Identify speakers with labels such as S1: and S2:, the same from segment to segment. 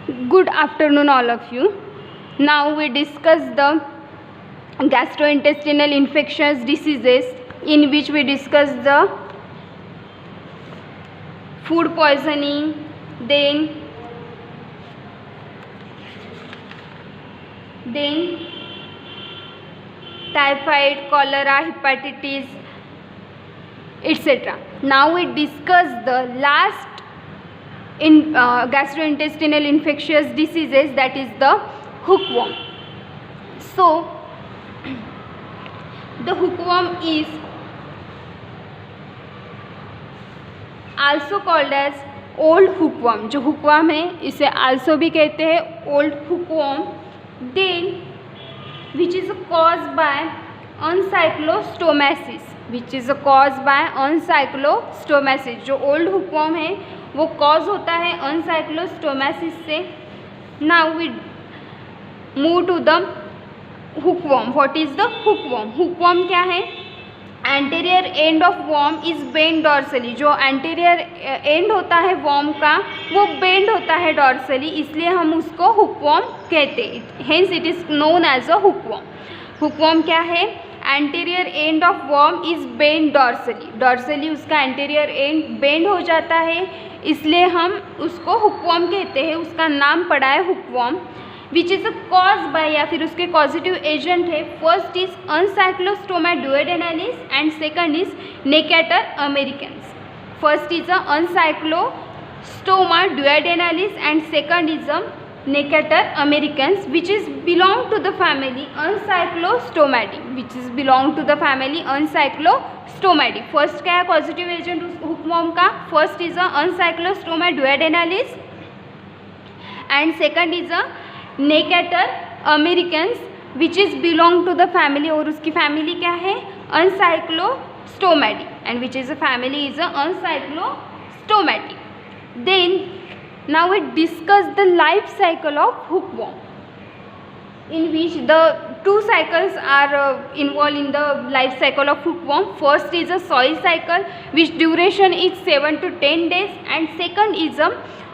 S1: Good afternoon, all of you. Now we discuss the gastrointestinal infectious diseases, in which we discuss the food poisoning, then typhoid, cholera, hepatitis, etc. Now we discuss the last in gastrointestinal infectious diseases, that is the hookworm. So the hookworm is also called as old hookworm. जो hookworm है इसे also भी कहते हैं old hookworm. Then which is caused by uncyclostomasis, जो old hookworm है वो cause होता है अनसाइक्लोस्टोमेसिस से. Now we move to the hookworm. What is the hookworm? Hookworm क्या है? Anterior end of worm is bend dorsally. जो एंटीरियर एंड होता है वर्म का वो बेंड होता है डॉर्सली, इसलिए हम उसको हुकवर्म कहते हैं. Hence it is known as a hookworm. Hookworm क्या है? Anterior end of worm is bend dorsally उसका एंटीरियर एंड बेंड हो जाता है, इसलिए हम उसको हुकवर्म कहते हैं. उसका नाम पड़ा है hookworm. Which is cause by, या फिर उसके कॉजिटिव एजेंट है. First is ancylostoma duodenalis and second is necator Americans. First is ancylostoma duodenalis and second is necator Americans, which is belong to the family ancylostomatidae. First क्या है positive agent hookworm का? First is ancylostoma duodenalis and second is necator Americans, which is belong to the family, और उसकी family क्या है? Ancylostomatidae, and which is a family is ancylostomatidae. Then now we discuss the life cycle of hookworm, in which the two cycles are involved in the life cycle of hookworm. First is a soil cycle, which duration is 7 to 10 days, and second is a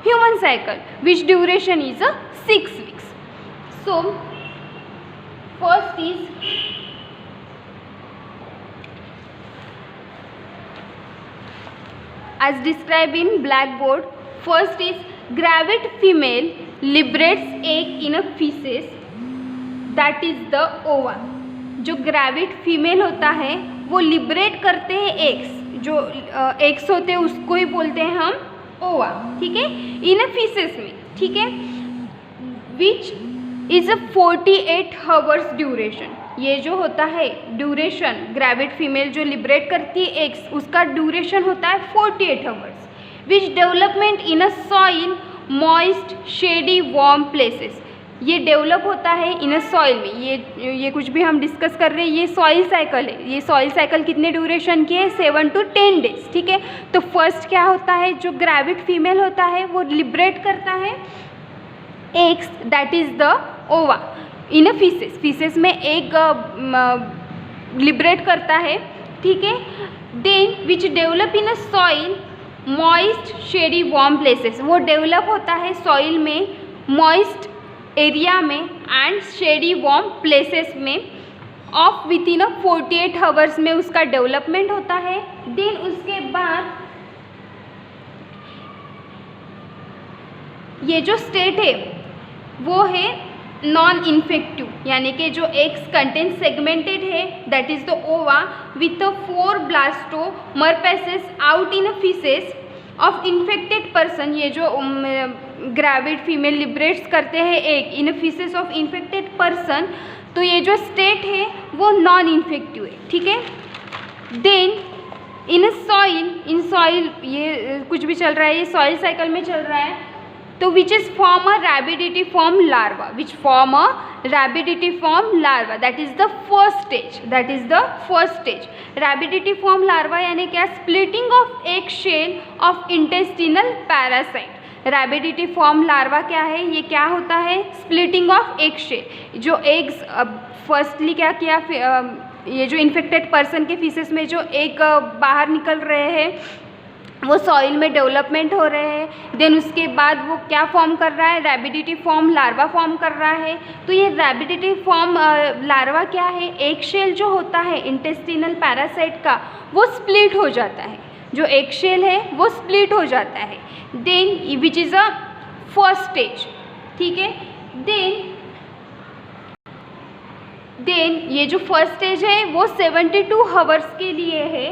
S1: human cycle, which duration is 6 weeks. So first is as described in blackboard. First is gravid female liberates egg in a feces, that is the ova. जो gravid female होता है वो liberate करते हैं eggs, जो eggs होते हैं उसको ही बोलते हैं हम ओवा. ठीक है, इन अ फीसेस में. ठीक है, which is a 48 hours duration. ये जो होता है ड्यूरेशन, ग्रेविड फीमेल जो लिबरेट करती है एग्स, उसका ड्यूरेशन होता है 48 hours. Which development in a soil moist shady warm places. ये डेवलप होता है इन अ सॉइल में. ये कुछ भी हम डिस्कस कर रहे हैं, ये सॉइल साइकिल है. ये सॉइल साइकिल कितने ड्यूरेशन की है? 7 to 10 डेज. ठीक है, तो फर्स्ट क्या होता है? जो ग्रेविड फीमेल होता है वो लिबरेट करता है eggs, that is the ova, in a faeces में एग लिबरेट करता है. ठीक है, then which develop in a soil moist shady warm places. वो डेवलप होता है सॉइल में, मॉइस्ट एरिया में एंड शेडी वार्म प्लेसेस में. ऑफ विद इन 48 आवर्स में उसका डेवलपमेंट होता है. देन उसके बाद ये जो स्टेट है वो है नॉन इन्फेक्टिव, यानी कि जो एग्स कंटेंट सेगमेंटेड है, that is the ova, with 4 blastomeres pass out in feces of infected person. ये जो ग्रेविड फीमेल लिबरेट्स करते हैं egg in feces of infected person, तो ये जो स्टेट है वो नॉन इन्फेक्टिव है. ठीक है, देन इन सॉइल ये कुछ भी चल रहा है, ये सॉइल साइकिल में चल रहा है. तो which is form a rhabditiform larva, that is the first stage. Rhabditiform larva यानी क्या? Splitting of egg shell of intestinal parasite. Rhabditiform larva क्या है? ये क्या होता है? Splitting of egg shell. जो एग्स फर्स्टली क्या किया, ये जो इन्फेक्टेड पर्सन के फीसेस में जो एग बाहर निकल रहे हैं वो सॉइल में डेवलपमेंट हो रहे हैं। देन उसके बाद वो क्या फॉर्म कर रहा है, रैबिडिटी फॉर्म लार्वा फॉर्म कर रहा है। तो ये रैबिडिटी फॉर्म लार्वा क्या है, एग शेल जो होता है इंटेस्टिनल पैरासाइट का वो स्प्लिट हो जाता है, जो एग शेल है वो स्प्लिट हो जाता है। Then which is a first stage, ठीक है। देन ये जो फर्स्ट स्टेज है वो 72 आवर्स के लिए है,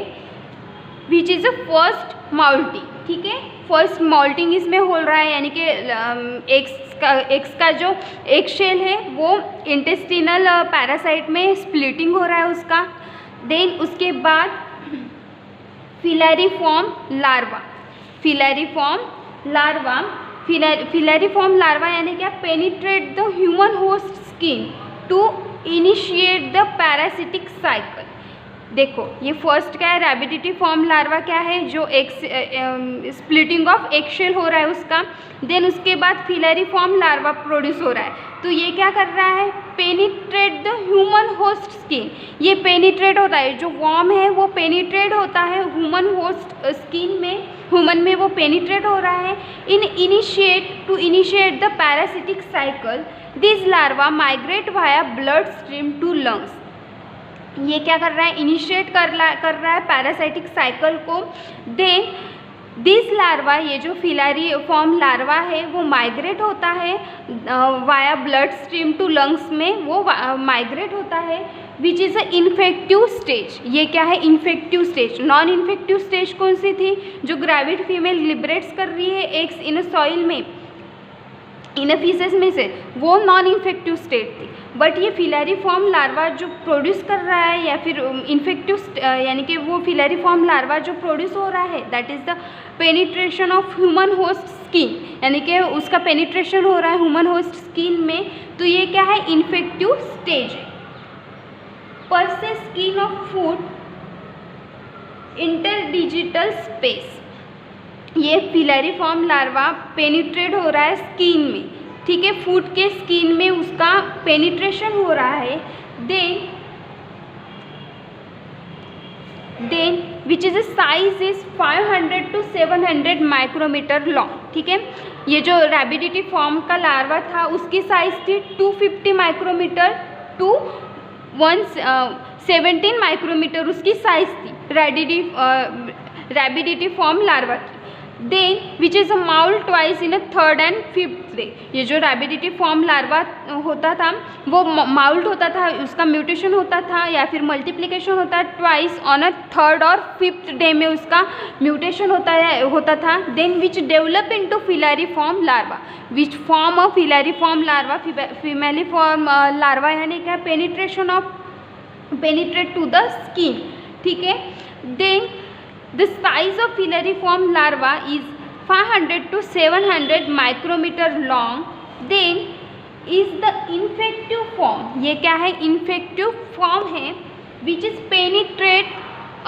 S1: विच इज़ अ फर्स्ट माउल्टिंग, ठीक है। फर्स्ट माउल्टिंग इसमें हो रहा है, यानी कि एग्स का जो एग शेल है वो इंटेस्टिनल पैरासाइट में स्प्लिटिंग हो रहा है उसका। देन उसके बाद फिलैरिफॉर्म लार्वा, फिलैरिफॉर्म लार्वा यानी क्या, penetrate the human host skin to initiate the parasitic cycle. देखो ये फर्स्ट क्या है, रैबिडिटी फॉर्म लार्वा क्या है, जो एक स्प्लिटिंग ऑफ एगशेल हो रहा है उसका। देन उसके बाद फिलैरिफॉर्म लार्वा प्रोड्यूस हो रहा है, तो ये क्या कर रहा है, penetrate the human host skin. ये पेनिट्रेट होता है, जो वॉर्म है वो पेनिट्रेट होता है ह्यूमन होस्ट स्किन में, ह्यूमन में वो पेनिट्रेट हो रहा है। To initiate the parasitic cycle this larva migrate via blood stream to lungs. ये क्या कर रहा है, इनिशिएट कर रहा है पैरासाइटिक साइकिल को। देन दिस लार्वा, ये जो फिलैरिफॉर्म लार्वा है वो माइग्रेट होता है via blood stream to lungs में, वो माइग्रेट होता है, विच इज़ अ इन्फेक्टिव स्टेज। ये क्या है, infective stage. Non infective stage कौन सी थी, जो ग्रेविड फीमेल लिबरेट्स कर रही है एग्स इन सॉइल में, इन फीसेस में से, वो नॉन इन्फेक्टिव स्टेट थी। बट ये फिलैरिफॉर्म लार्वा जो प्रोड्यूस कर रहा है, या फिर इन्फेक्टिव यानी कि वो फिलैरिफॉर्म लार्वा जो प्रोड्यूस हो रहा है, that is the penetration of human host skin, यानी कि उसका पेनिट्रेशन हो रहा है ह्यूमन होस्ट स्किन में। तो ये क्या है, इन्फेक्टिव स्टेज है। पर से skin of food interdigital space, ये फिलैरिफॉर्म लार्वा पेनिट्रेट हो रहा है स्किन में, ठीक है, फूड के स्किन में उसका पेनिट्रेशन हो रहा है। Then which is size is 500 to 700 micrometer long, ठीक है। ये जो रैबिडिटी फॉर्म का लार्वा था उसकी साइज थी 250 माइक्रोमीटर टू 117 माइक्रोमीटर, उसकी साइज थी रैबिडिटी फॉर्म लार्वा की। Then which is a moult twice in a 3rd and 5th day. ये जो रैबिडिटी फॉर्म लार्वा होता था वो माउल्ट होता था, उसका म्यूटेशन होता था या फिर मल्टीप्लिकेशन होता है ट्वाइस ऑन अ 3rd और 5th डे में उसका म्यूटेशन होता था। Then which develop into filariform larva, which form a filariform larva, filariform larva यानी क्या, पेनिट्रेट टू द स्किन, ठीक है। Then the size of filariform larva is 500 to 700 micrometer long. Then is the infective form, ये क्या है, infective form है, which is penetrate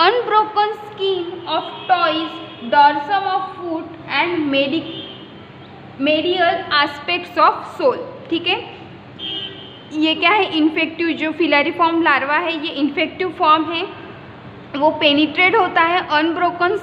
S1: unbroken skin of toes, dorsum of foot and medial aspects of sole, ठीक है। ये क्या है, infective, जो फिलैरिफॉर्म लार्वा है ये इन्फेक्टिव फॉर्म है, वो पेनिट्रेट होता है अनब्रोकन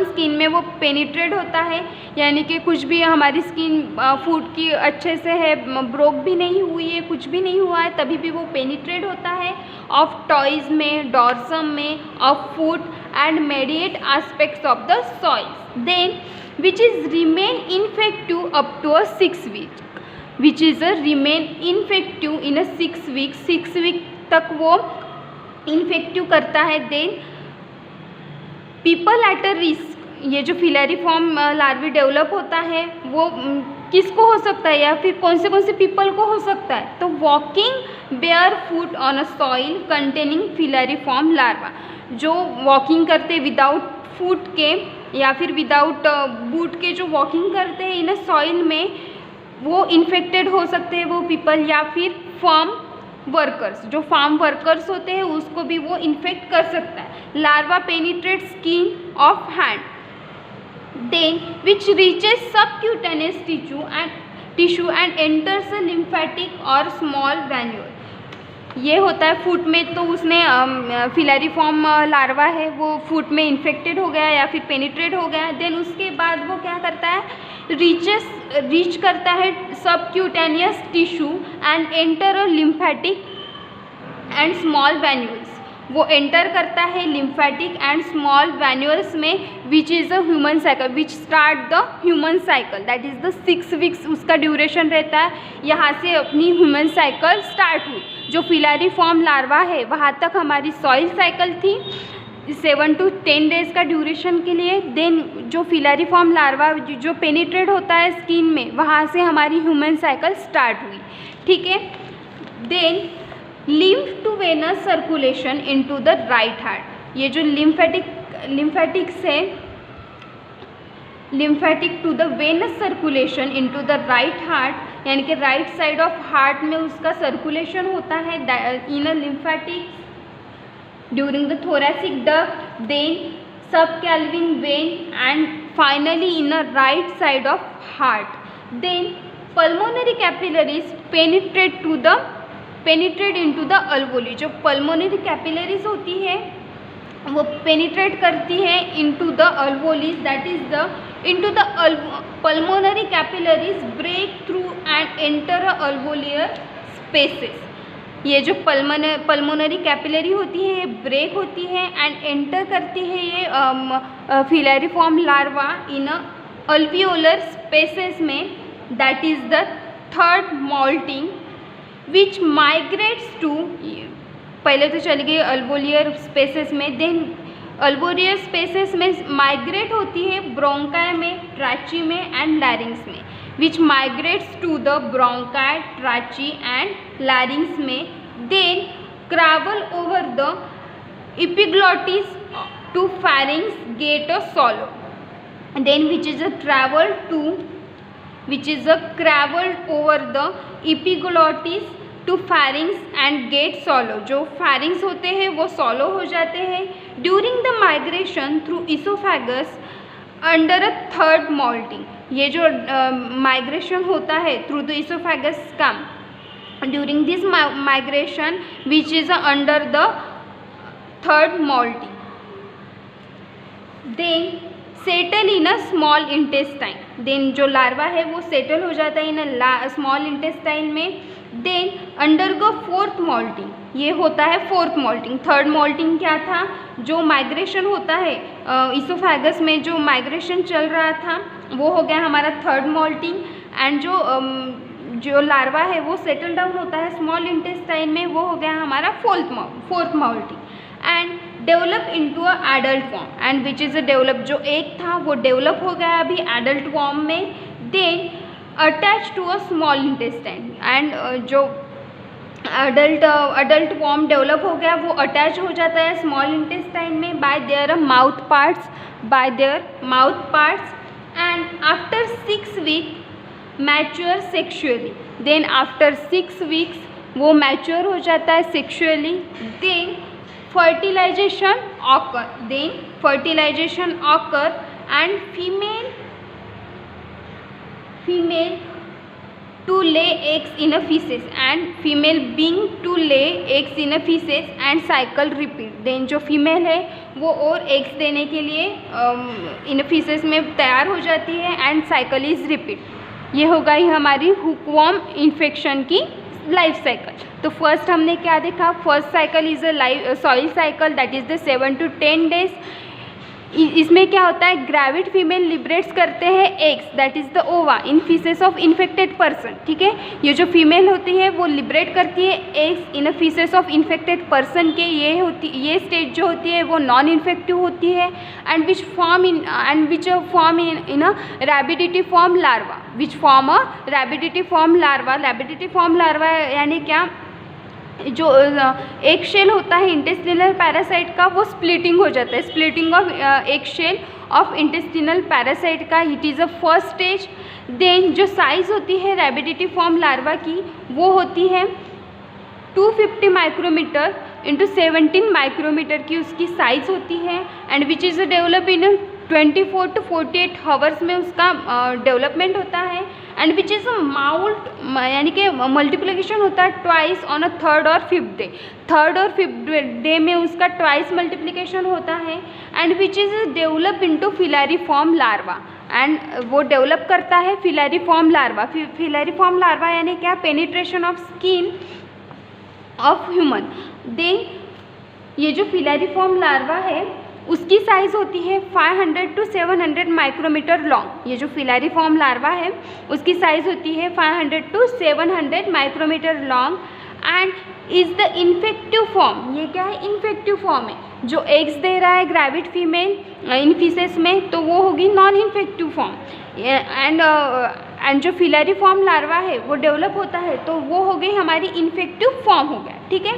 S1: स्किन में वो पेनिट्रेट होता है, यानी कि कुछ भी हमारी स्किन फूड की अच्छे से है, ब्रोक भी नहीं हुई है, कुछ भी नहीं हुआ है, तभी भी वो पेनिट्रेट होता है ऑफ टॉयज में, डॉर्सम में, of food and mediate aspects of the soils. Then which is remain infective up to 6 week, which is remain infective in 6 week, 6 week तक वो इन्फेक्टिव करता है। Then people at a risk, ये जो फिलैरिफॉर्म larvae develop होता है वो किसको हो सकता है, या फिर कौन से पीपल को हो सकता है, तो walking bare foot on a soil containing filariform larva, जो वॉकिंग करते विदाउट फुट के या फिर विदाउट बूट के जो वॉकिंग करते हैं इन सॉइल में, वो इन्फेक्टेड हो सकते हैं वो पीपल, या फिर फार्म वर्कर्स, जो फार्म वर्कर्स होते हैं उसको भी वो इन्फेक्ट कर सकता है। Larva penetrate skin of hand, then which reaches subcutaneous tissue and enters a lymphatic और स्मॉल ग्रैन्यूल। ये होता है फूट में, तो उसने फिलैरिफॉर्म लार्वा है वो फूट में इन्फेक्टेड हो गया या फिर पेनिट्रेट हो गया, देन उसके बाद वो क्या करता है, रीच करता है subcutaneous tissue and enter a lymphatic and small venules. वो एंटर करता है लिम्फेटिक एंड स्मॉल वैन्यूल्स में, which is a human cycle, which start the human cycle, that is the 6 weeks उसका ड्यूरेशन रहता है। यहाँ से अपनी ह्यूमन साइकिल स्टार्ट हुई। जो फिलैरिफॉर्म लार्वा है वहाँ तक हमारी सॉइल साइकिल थी 7 to 10 डेज का ड्यूरेशन के लिए। देन जो फिलैरिफॉर्म लार्वा जो पेनिट्रेट होता है स्किन में, वहाँ से हमारी ह्यूमन साइकिल स्टार्ट हुई, ठीक है। Then lymph to venous circulation into the right heart. ये जो लिम्फेटिक्स है, lymphatic to the venous circulation into the right heart, यानी कि राइट साइड ऑफ हार्ट में उसका सर्कुलेशन होता है in a lymphatics during the thoracic duct, then subclavian vein and finally in the right side of heart. Then pulmonary capillaries penetrate into the alveoli। जो pulmonary capillaries होती है वो penetrate करती है into the alveoli, that is the into the pulmonary capillaries break through and enter alveolar spaces। ये जो pulmonary capillary होती है ये ब्रेक होती है एंड एंटर करती है ये filariform larva in alveolar spaces में, that is the third moulting which migrates to, पहले तो चली गई अल्वोलियर स्पेसेस में, देन अल्वोलियर स्पेसेस में माइग्रेट होती है ब्रोंकाई में, ट्रैची में एंड लैरिंग्स में, which migrates to the bronchi, trachea and larynx में, then travel over the epiglottis to pharynx, gate or swallow, then which is a travel over the epiglottis to pharynx and gate swallow। जो pharynx होते हैं वो swallow हो जाते हैं during the migration through esophagus under a third moulting. ये जो migration होता है थ्रू द इसोफेगस का, during this migration which is under the third moulting, then settle in a small intestine. Then जो लार्वा है वो सेटल हो जाता है इन अ स्मॉल इंटेस्टाइन में, देन अंडरगो फोर्थ मॉल्टिंग। ये होता है फोर्थ मॉल्टिंग। थर्ड मॉल्टिंग क्या था, जो माइग्रेशन होता है इसोफेगस में जो माइग्रेशन चल रहा था वो हो गया हमारा थर्ड मॉल्टिंग, एंड जो लार्वा है वो सेटल डाउन होता है स्मॉल इंटेस्टाइन में, वो हो गया हमारा fourth moulting and develop into a adult form, and which is a develop, जो एक था वो डेवलप हो गया अभी एडल्ट फॉर्म में, then attach to a small intestine, and जो अडल्ट फॉर्म डेवलप हो गया वो अटैच हो जाता है स्मॉल इंटेस्टाइन में by their mouth parts and after 6 week mature sexually. Then आफ्टर 6 वीक्स वो मैच्योर हो जाता है sexually, then fertilisation occur and female to lay eggs in a feces and female being to lay eggs in a feces and cycle repeat। then जो female है वो और eggs देने के लिए इन feces में तैयार हो जाती है एंड साइकिल इज़ रिपीट। ये हो गई हमारी हुकवॉर्म इन्फेक्शन की लाइफ साइकिल। तो फर्स्ट हमने क्या देखा, first cycle is a soil cycle, that is the 7 to 10 days. इसमें क्या होता है, ग्रेविड फीमेल लिबरेट्स करते हैं eggs, that is the ova in feces of infected person. ठीक है, ये जो फीमेल होती है वो लिबरेट करती है eggs in a faeces of infected person के। ये स्टेज जो होती है वो नॉन इन्फेक्टिव होती है and which form in a rhabditiform larva, which form a rhabditiform larva. Rhabditiform larva यानी क्या, जो एक शेल होता है इंटेस्टिनल पैरासाइट का वो स्प्लिटिंग हो जाता है, स्प्लिटिंग ऑफ एक शेल ऑफ इंटेस्टिनल पैरासाइट का, it is a first stage. Then जो साइज़ होती है रैबिडिटी फॉर्म लार्वा की वो होती है 250 माइक्रोमीटर इंटू 17 माइक्रोमीटर की उसकी साइज़ होती है and which is develop in 24 to 48 hours में उसका डेवलपमेंट होता है, एंड विच इज़ माउल्ट यानी कि मल्टीप्लिकेशन होता है ट्वाइस ऑन अ थर्ड और फिफ्थ डे। थर्ड और फिफ्थ डे में उसका ट्वाइस मल्टीप्लिकेशन होता है, and which is develop into filariform larva, and वो डेवलप करता है फिलारीफॉर्म लार्वा। फिलारीफॉर्म लार्वा यानी क्या, penetration of skin of human. Then ये जो फिलारीफॉर्म लार्वा है उसकी साइज़ होती है 500 to 700 माइक्रोमीटर लॉन्ग। ये जो फिलारीफॉर्म लार्वा है उसकी साइज़ होती है 500 to 700 माइक्रोमीटर लॉन्ग, and is the infective form. ये क्या है, इन्फेक्टिव फॉर्म है। जो एग्स दे रहा है ग्रेविड फीमेल इन फीसेस में, तो वो होगी नॉन इन्फेक्टिव फॉर्म। एंड जो फिलारीफॉर्म लार्वा है वो डेवलप होता है, तो वो हो गई हमारी इन्फेक्टिव फॉर्म हो गया, ठीक है।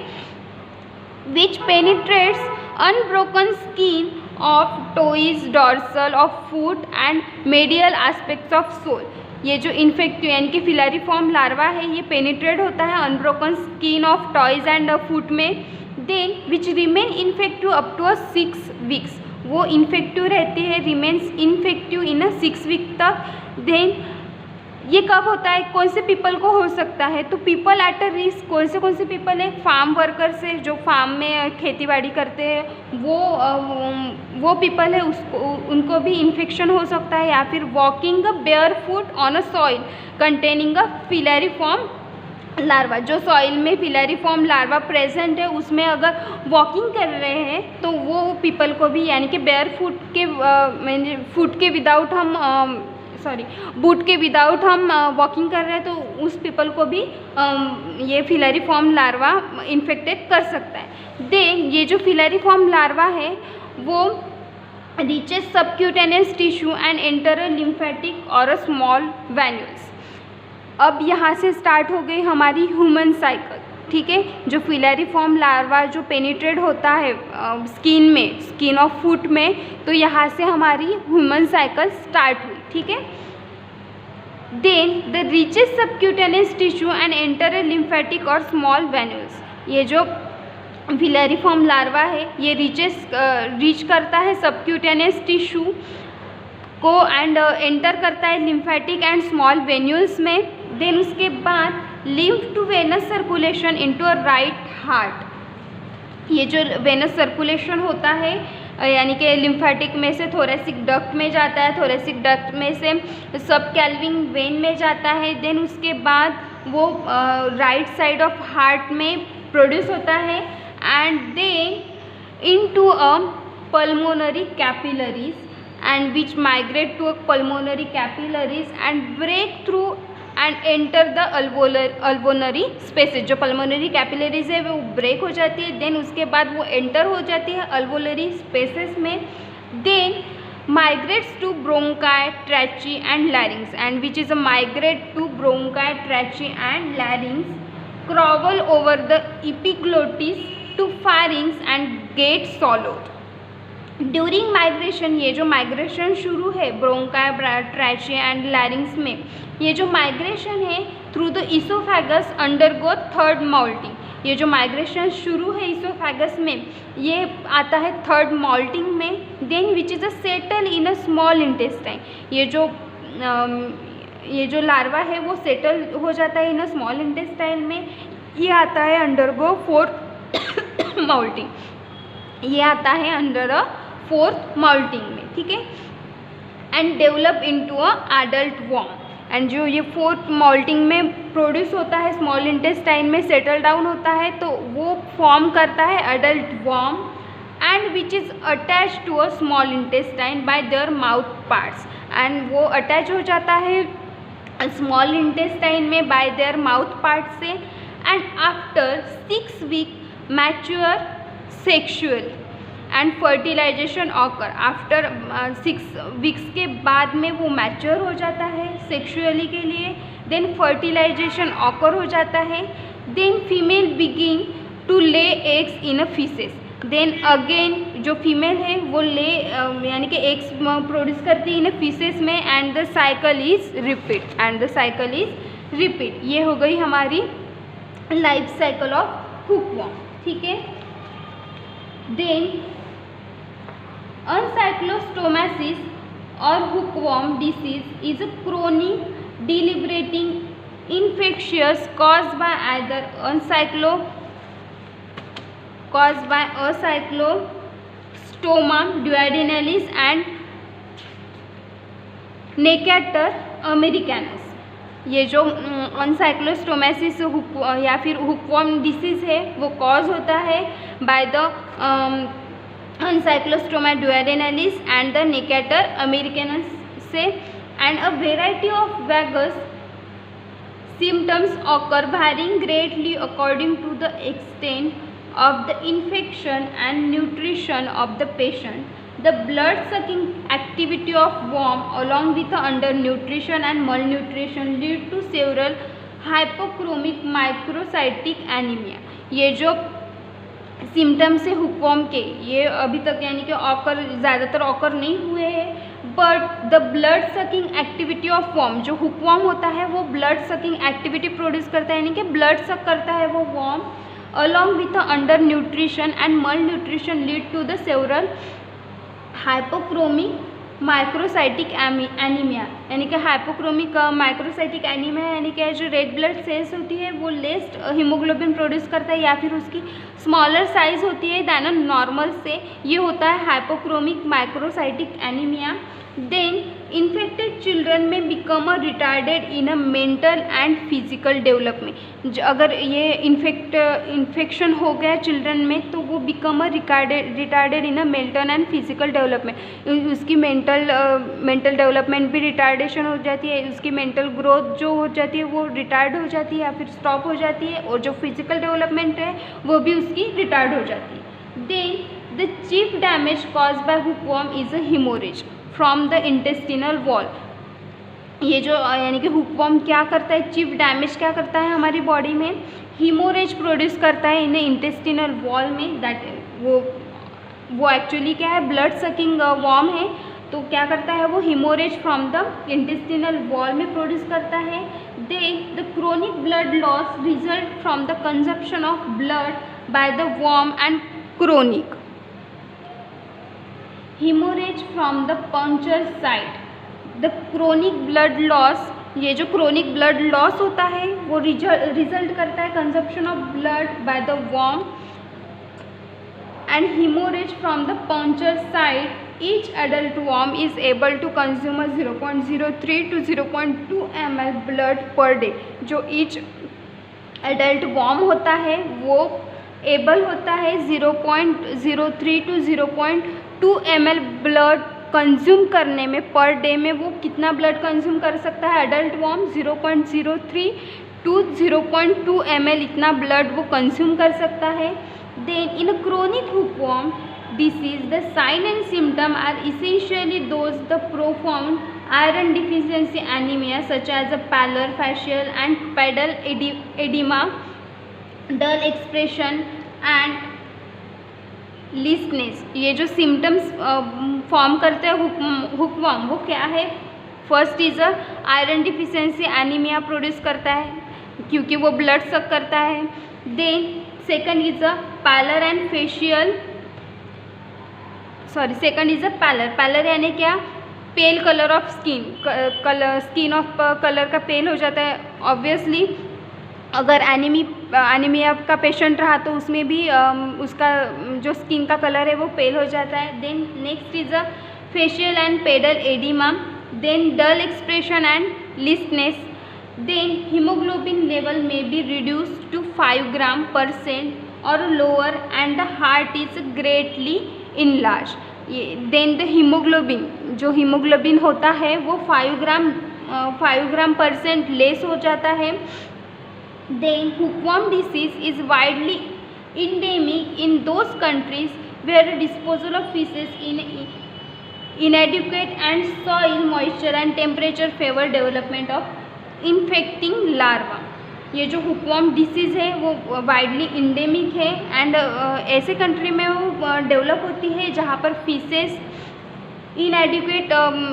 S1: Which penetrates unbroken skin of toes, dorsal of foot and medial aspects of sole. ये जो इन्फेक्टिव यानी कि फिलारीफॉर्म लार्वा है ये पेनिट्रेट होता है unbroken skin of toes and foot में। Then which remain infective up to 6 weeks. वो इन्फेक्टिव रहती है, रिमेन्स इन्फेक्टिव इन 6 वीक तक। देन ये कब होता है, कौन से पीपल को हो सकता है, तो पीपल एट अ रिस्क कौन से पीपल है, फार्म वर्कर्स है जो फार्म में खेती बाड़ी करते हैं, वो पीपल है उसको उनको भी इन्फेक्शन हो सकता है, या फिर walking a bare foot on a soil containing a filariform larva. जो सॉइल में फिलारीफॉर्म लार्वा प्रेजेंट है उसमें अगर वॉकिंग कर रहे हैं तो वो पीपल को भी, यानी कि बेयर फुट के विदाउट हम बूट के विदाउट हम वॉकिंग कर रहे हैं तो उस पीपल को भी ये फिलारीफॉर्म लार्वा इन्फेक्टेड कर सकता है। देन ये जो फिलारीफॉर्म लार्वा है वो reaches subcutaneous tissue and enter a lymphatic और अ स्मॉल वेन्यूल्स। अब यहाँ से स्टार्ट हो गई हमारी ह्यूमन साइकिल, ठीक है। जो फिलारीफॉर्म लार्वा जो पेनिट्रेट होता है स्किन ऑफ फुट में, तो यहाँ से हमारी ह्यूमन साइकिल स्टार्ट हुई, ठीक है। Then the reaches subcutaneous tissue and enter a lymphatic और स्मॉल वेन्यूल्स। ये जो फिलारीफॉर्म लार्वा है ये रीच करता है सबक्यूटेनियस टिश्यू को एंड एंटर करता है लिम्फेटिक एंड स्मॉल वेन्यूल्स में। देन उसके बाद lymph to venous circulation into a right heart. ये जो वेनस सर्कुलेशन होता है यानी कि लिम्फेटिक में से थोरेसिक डक्ट में जाता है, थोरेसिक डक्ट में से सब कैल्विंग वेन में जाता है। देन उसके बाद वो राइट साइड ऑफ हार्ट में प्रोड्यूस होता है, and then into a pulmonary capillaries and which migrate to a pulmonary capillaries and break through and enter the alveolar spaces। जो pulmonary capillaries है वो ब्रेक हो जाती है, देन उसके बाद वो एंटर हो जाती है alveolar spaces में। Then migrates to bronchi, trachea and larynx and which is a migrate to bronchi, trachea and larynx, crawl over the epiglottis to pharynx and get swallowed। During migration, ये जो migration शुरू है bronchi, trachea and लैरिंग्स में, ये जो migration है through the oesophagus undergo third moulting. ये जो माइग्रेशन शुरू है इसोफेगस में ये आता है थर्ड मॉल्टिंग में। Then which is a settle in a small intestine. ये जो लार्वा है वो सेटल हो जाता है इन अ स्मॉल इंटेस्टाइन में। ये आता है अंडरगो फोर्थ मॉल्टिंग, ये आता है अंडर अ फोर्थ मॉल्टिंग में, ठीक है। And develop into a adult worm. And जो ये फोर्थ मॉल्टिंग में प्रोड्यूस होता है स्मॉल इंटेस्टाइन में सेटल डाउन होता है तो वो फॉर्म करता है adult worm, and which is attach to a small intestine by their mouth parts. And वो अटैच हो जाता है स्मॉल इंटेस्टाइन में बाय देयर माउथ पार्ट से। And after 6 week mature sexual and fertilisation occur. After 6 weeks के बाद में वो मैच्योर हो जाता है सेक्शुअली के लिए। देन फर्टिलाइजेशन ऑकर हो जाता है। Then female begin to lay eggs in a faeces. Then again जो फीमेल है वो यानी कि एग्स प्रोड्यूस करती है इन अ फीसेस में, and the cycle is repeat. ये हो गई हमारी लाइफ साइकिल ऑफ हुकवॉर्म, ठीक है। Then Ankylostomasis or hookworm disease is a chronic debilitating infectious caused by either Acyclostoma duodenalis and Necator americanus। ये जो अनसाइक्लोस्टोमेसिस या फिर हुकवर्म डिसीज़ है वो कॉज होता है by the ancylostoma duodenalis and the Necator americanus से, and a variety of vagus symptoms occur varying greatly according to the extent of the infection and nutrition of the patient. The blood-sucking activity of worm along with the undernutrition and malnutrition lead to several hypochromic microcytic anemia। ये जो symptoms है hookworm के, ये अभी तक यानी कि occur ज़्यादातर ऑकर नहीं हुए हैं, but the blood sucking activity of worm, जो हुकवर्म होता है वो ब्लड सकिंग एक्टिविटी प्रोड्यूस करता है, यानी कि ब्लड सक करता है वो worm, along with undernutrition and malnutrition lead to the several hypochromic microcytic anemia. यानी कि हाइपोक्रोमिक माइक्रोसाइटिक एनीमिया यानी कि जो रेड ब्लड सेल्स होती है वो लेस हीमोग्लोबिन प्रोड्यूस करता है या फिर उसकी स्मॉलर साइज होती है दैन नॉर्मल से, ये होता है hypochromic microcytic anemia. Then infected children में become a retarded in a mental and physical development. अगर ये इन्फेक्शन हो गया चिल्ड्रन में तो वो become a retarded in a mental and physical development, उसकी मेंटल डेवलपमेंट भी रिटार्डेशन हो जाती है, उसकी मेंटल ग्रोथ जो हो जाती है वो रिटार्ड हो जाती है या फिर स्टॉप हो जाती है, और जो फिजिकल डेवलपमेंट है वो भी उसकी रिटार्ड हो जाती है। Then the chief damage cause by hookworm is a haemorrhage from the intestinal wall. ये जो यानी कि हुकवर्म क्या करता है, चीफ डैमेज क्या करता है हमारी बॉडी में, हीमोरेज प्रोड्यूस करता है इन इंटेस्टिनल वॉल में। दैट वो एक्चुअली क्या है, ब्लड सकिंग वर्म है, तो क्या करता है वो haemorrhage from the intestinal wall में प्रोड्यूस करता है। The chronic blood loss result from the consumption of blood by the worm and chronic haemorrhage from the puncture site. The chronic blood loss, ये जो क्रोनिक ब्लड लॉस होता है वो result करता है consumption of blood by the worm and haemorrhage from the puncture site. Each adult worm is able to consume 0.03 to 0.2 ml blood per day. जो each adult worm होता है वो able होता है 0.03 to 0.2 ml ब्लड कंज्यूम करने में, per day में वो कितना ब्लड कंज्यूम कर सकता है एडल्ट वर्म, 0.03 to 0.2 ml इतना ब्लड वो कंज्यूम कर सकता है। Then in chronic hookworm disease the sign and symptom are essentially those the profound iron deficiency anemia such as a pallor, facial and pedal edema, dull expression and listlessness। ये जो symptoms form करते हैं hookworm वो क्या है, first is a iron deficiency anaemia produce करता है क्योंकि वो ब्लड सक करता है। Then second is a pallor and facial second is a pallor यानी क्या, pale colour of skin, skin of colour का पेल हो जाता है। ऑब्वियसली अगर एनीमिया का पेशेंट रहा तो उसमें भी उसका जो स्किन का कलर है वो पेल हो जाता है। Then next is a facial and pedal edema, then dull expression and listlessness, then hemoglobin level में बी रिड्यूस्ड टू 5 grams% और lower and the heart is greatly enlarge. Then the hemoglobin, जो hemoglobin होता है वो 5 grams% less हो जाता है। Then hookworm disease is widely endemic in those countries where disposal of feces in inadequate and soil moisture and temperature favor development of infecting larva। ये जो hookworm disease है वो वाइडली इंडेमिक है and ऐसे country में वो develop होती है जहाँ पर फीसेस इनएडिक्वेट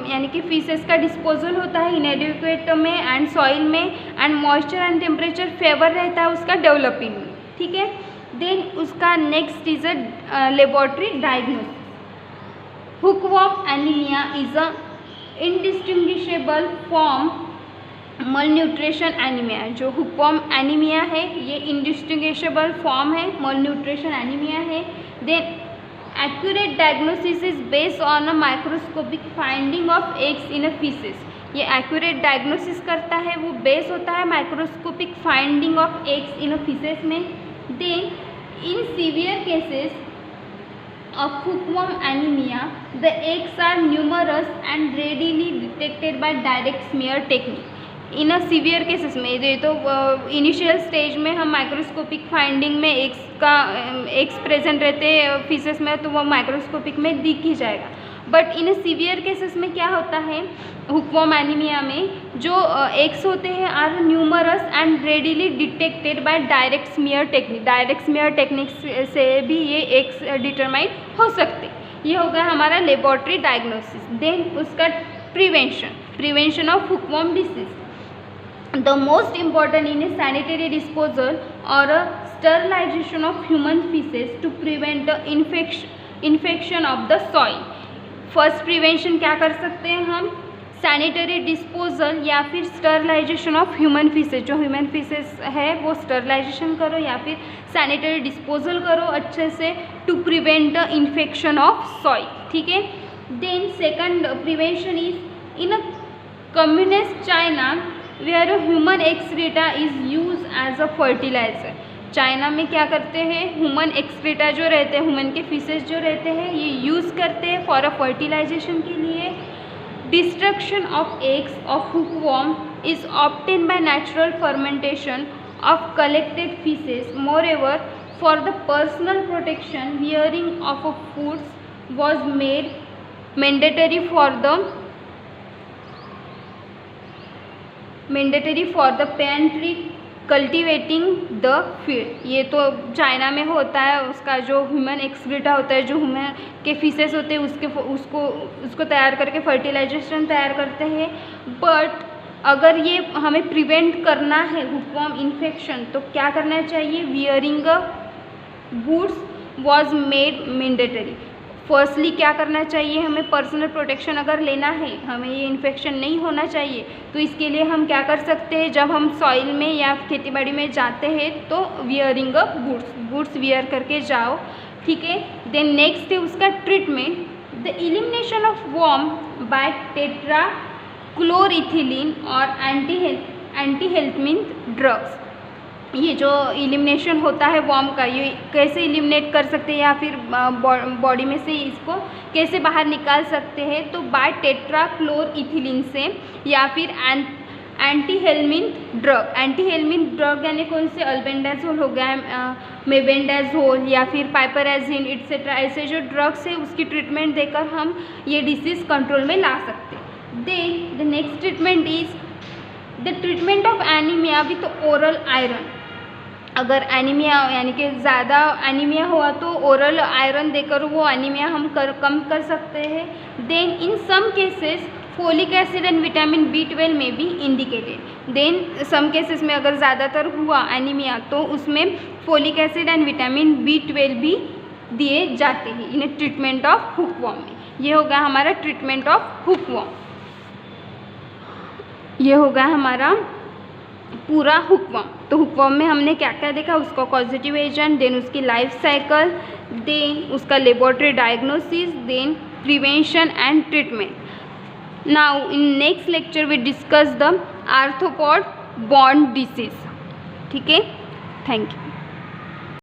S1: यानी कि फीसेस का डिस्पोजल होता है इनएडिक्वेट में एंड सॉइल में and moisture and temperature favour रहता है उसका डेवलपिंग में, ठीक है। देन उसका next is a laboratory diagnosis. Hookworm anemia is a indistinguishable form malnutrition anemia. जो हुकवॉर्म एनीमिया है ये इंडिस्टिंग्विशेबल फॉर्म है, मलन्यूट्रिशन एनीमिया है। Then accurate diagnosis is based on a microscopic finding of eggs in a feces. ये accurate diagnosis करता है, वो base होता है microscopic finding of eggs in a faeces में। Then in severe cases of hookworm anemia, the eggs are numerous and readily detected by direct smear technique. In a severe cases में ये तो initial stage में हम microscopic finding में eggs present रहते हैं faeces में, तो वो माइक्रोस्कोपिक में दिख ही जाएगा। बट इन सीवियर केसेस में क्या होता है, हुकवॉर्म एनीमिया में जो एग्स होते हैं are numerous and readily detected by direct smear technique. Direct smear technique से भी ये एग्स डिटरमाइन हो सकते। ये हो गया हमारा लेबोरेटरी डायग्नोसिस। देन उसका prevention of hookworm disease. The most important in a sanitary disposal or a sterilization of human feces to prevent the infection of the soil. First prevention क्या कर सकते हैं हम, सैनिटरी डिस्पोजल या फिर sterilization of human faeces. जो human faeces है वो स्टरलाइजेशन करो या फिर सैनिटरी डिस्पोजल करो अच्छे से, to prevent the infection of soil. ठीक है। Then second prevention is in a communist China where human excreta is use as a fertiliser. China में क्या करते हैं, ह्यूमन एक्सक्रीटा जो रहते हैं, ह्यूमन के फीसेस जो रहते हैं, ये यूज़ करते हैं फॉर अ फर्टिलाइजेशन के लिए। Destruction of eggs of hookworm is obtain by natural fermentation of collected feces. Moreover for the personal protection wearing of a foods was made mandatory for the pantry cultivating the field. ये तो China में होता है, उसका जो human excreta होता है, जो ह्यूमन के फीसेस होते हैं उसको तैयार करके फर्टिलाइजेशन तैयार करते हैं। बट अगर ये हमें प्रिवेंट करना है हुकवॉर्म इन्फेक्शन तो क्या करना चाहिए, wearing boots was made mandatory. Firstly क्या करना चाहिए, हमें पर्सनल प्रोटेक्शन अगर लेना है, हमें ये इन्फेक्शन नहीं होना चाहिए, तो इसके लिए हम क्या कर सकते हैं, जब हम सॉइल में या खेतीबाड़ी में जाते हैं तो वियरिंग बूट्स वियर करके जाओ। ठीक है। देन नेक्स्ट है उसका treatment, the elimination of worm by tetrachloroethylene और एंटी हेल्मिंथ ड्रग्स। ये जो एलिमिनेशन होता है वर्म का, ये कैसे एलिमिनेट कर सकते हैं या फिर बॉडी में से इसको कैसे बाहर निकाल सकते हैं, तो बाय टेट्राक्लोरइथिलीन से या फिर anti helminth drug. Anti helminth drug यानी कौन से, अल्बेंडाजोल हो गया, मेबेंडाजोल या फिर पाइपराजिन एटसेट्रा, ऐसे जो ड्रग्स है उसकी ट्रीटमेंट देकर हम ये डिसीज़ कंट्रोल में ला सकते हैं। Then the next treatment is the treatment of anaemia with oral iron. अगर एनीमिया यानी कि ज़्यादा एनीमिया हुआ तो ओरल आयरन देकर वो एनीमिया हम कम कर सकते हैं। Then in some cases folic acid and vitamin B12 में भी इंडिकेटेड। देन सम केसेस में अगर ज़्यादातर हुआ एनीमिया तो उसमें folic acid and vitamin B12 भी दिए जाते हैं इन ट्रीटमेंट ऑफ हुकवॉर्म में। ये हो गया हमारा ट्रीटमेंट ऑफ हुकवॉर्म। ये हो गया हमारा पूरा हुकवॉर्म। तो हुकवॉर्म में हमने क्या क्या देखा, उसका कॉजेटिव एजेंट, देन उसकी लाइफ साइकिल, देन उसका laboratory diagnosis, then prevention and treatment. Now in next lecture we discuss the arthropod borne disease. ठीक है, थैंक यू।